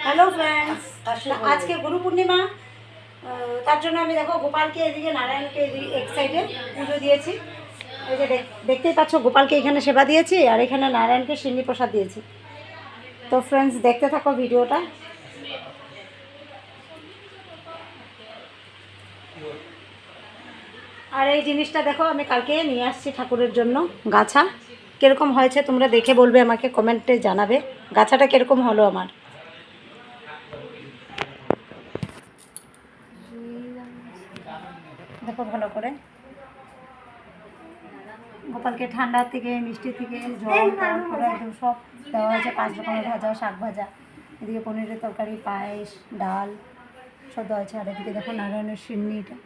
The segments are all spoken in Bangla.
হ্যালো ফ্রেন্ডস, আজকে গুরু পূর্ণিমা। তার জন্য আমি দেখো গোপালকে এদিকে, নারায়ণকে এদিকে এক সাইডে পুজো দিয়েছি। এই যে দেখতেই পাচ্ছ, গোপালকে এখানে সেবা দিয়েছি আর এখানে নারায়ণকে সিন্নি প্রসাদ দিয়েছি। তো ফ্রেন্ডস, দেখতে থাকো ভিডিওটা। আর এই জিনিসটা দেখো, আমি কালকে নিয়ে আসছি ঠাকুরের জন্য গাছা। কীরকম হয়েছে তোমরা দেখে বলবে, আমাকে কমেন্টে জানাবে গাছাটা কীরকম হলো আমার। দেখো ভালো করে, গোপালকে ঠান্ডা থেকে, মিষ্টি থেকে, জল, তারপরে একদম সব দেওয়া হয়েছে। 5 রকমের ভাজা, শাক ভাজা, এদিকে পনিরের তরকারি, পায়েস, ডাল সব দেওয়া হয়েছে। আর এদিকে দেখো নারায়ণের সিন্নিটা।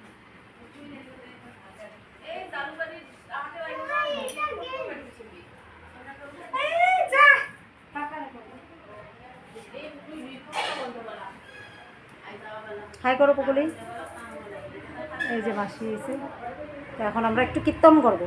হাই করো পুকুলি। এই যে মাসি এসে, তো এখন আমরা একটু কীর্তন করবো।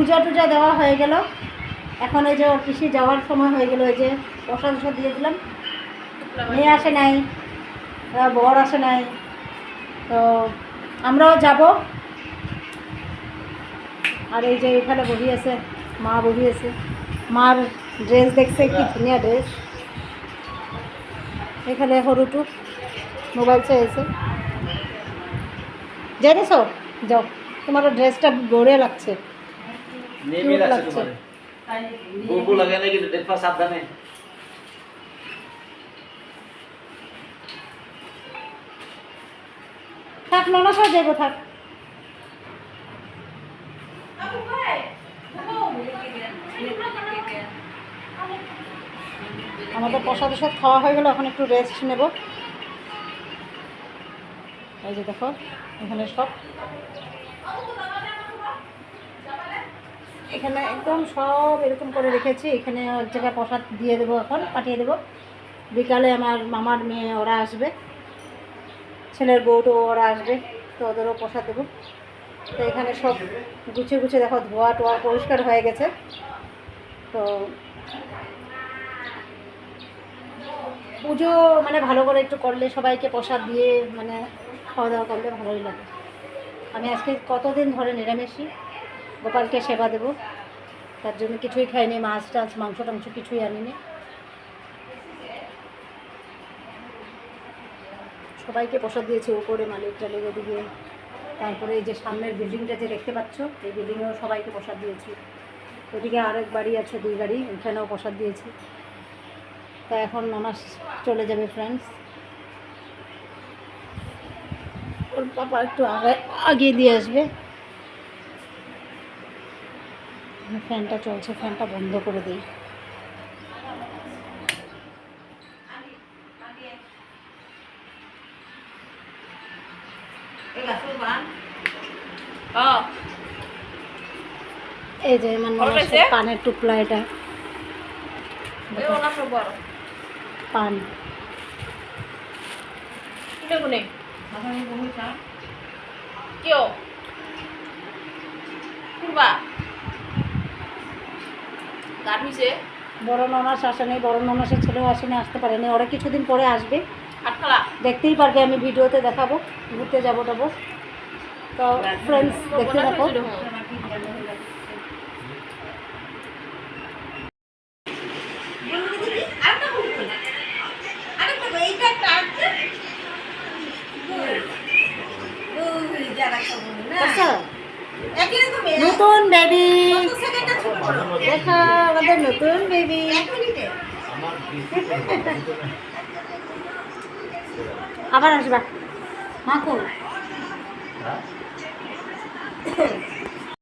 পূজা টুজা দেওয়া হয়ে গেল। এখন এই যে ওর পিসি যাওয়ার সময় হয়ে গেল, এই যে প্রসাদ দিয়ে দিলাম। মেয়ে আসে নাই, বর আসে নাই, তো আমরাও যাব। আর এই যে এখানে বসে আছে মা, বসে আছে। মার ড্রেস দেখছে, কি ধুনিয়া ড্রেস। এখানে হরুটু মোবাইল চেয়েছে। জানিস যাও, তোমার ড্রেসটা বড়িয়া লাগছে, কিউট লাগছে। বুবু লাগে না কিন্তু দেখবা সাবধানে। থাক ননাসা যাইব, থাক। আমাদের প্রসাদ খাওয়া হয়ে গেল, এখন একটু রেস্ট নেব। এই যে দেখো এখানে সব, এখানে একদম সব এরকম করে রেখেছি। এখানে এক জায়গায় প্রসাদ দিয়ে দেবো, এখন পাঠিয়ে দেবো। বিকালে আমার মামার মেয়ে ওরা আসবে, ছেলের বউটো ওরা আসবে, তো ওদেরও প্রসাদ দেবো। তো এখানে সব গুছিয়ে গুছিয়ে দেখো, ধোয়া টোয়া পরিষ্কার হয়ে গেছে। তো পুজো মানে ভালো করে একটু করলে, সবাইকে প্রসাদ দিয়ে মানে খাওয়া দাওয়া করলে ভালোই লাগে। আমি আজকে কতদিন ধরে নিরামিষই, গোপালকে সেবা দেবো, তার জন্য কিছুই খাইনি, মাছ টাছ মাংস টাংস কিছুই আনিনি। সবাইকে প্রসাদ দিয়েছি, উপরে মালিক টালিক ওদিকে, তারপরে এই যে সামনের বিল্ডিংটা যে দেখতে পাচ্ছ, এই বিল্ডিংয়েও সবাইকে প্রসাদ দিয়েছি। ওদিকে আরেক বাড়ি আছে, 2 গাড়ি, ওইখানেও প্রসাদ দিয়েছি। তা এখন ননাস চলে যাবে ফ্রেন্ডস, ওর পাপা একটু আগে দিয়ে আসবে। ফ্যানটা চলছে, ফ্যানটা বন্ধ করে দিই। এই যে আমার পানের টুকলা, এটা পান। বড় ননাস আসেনি, বড় ননাসের ছেলেও আসেনি, আসতে পারেনি। ওরা কিছুদিন পরে আসবে, দেখতেই পারবে, আমি ভিডিওতে দেখাবো। ঘুরতে যাবো টাবো, তো ফ্রেন্ডস দেখতে থাকো। নতুন বেবি দেখা, আমাদের নতুন বেবি। আবার আসবা মাকু,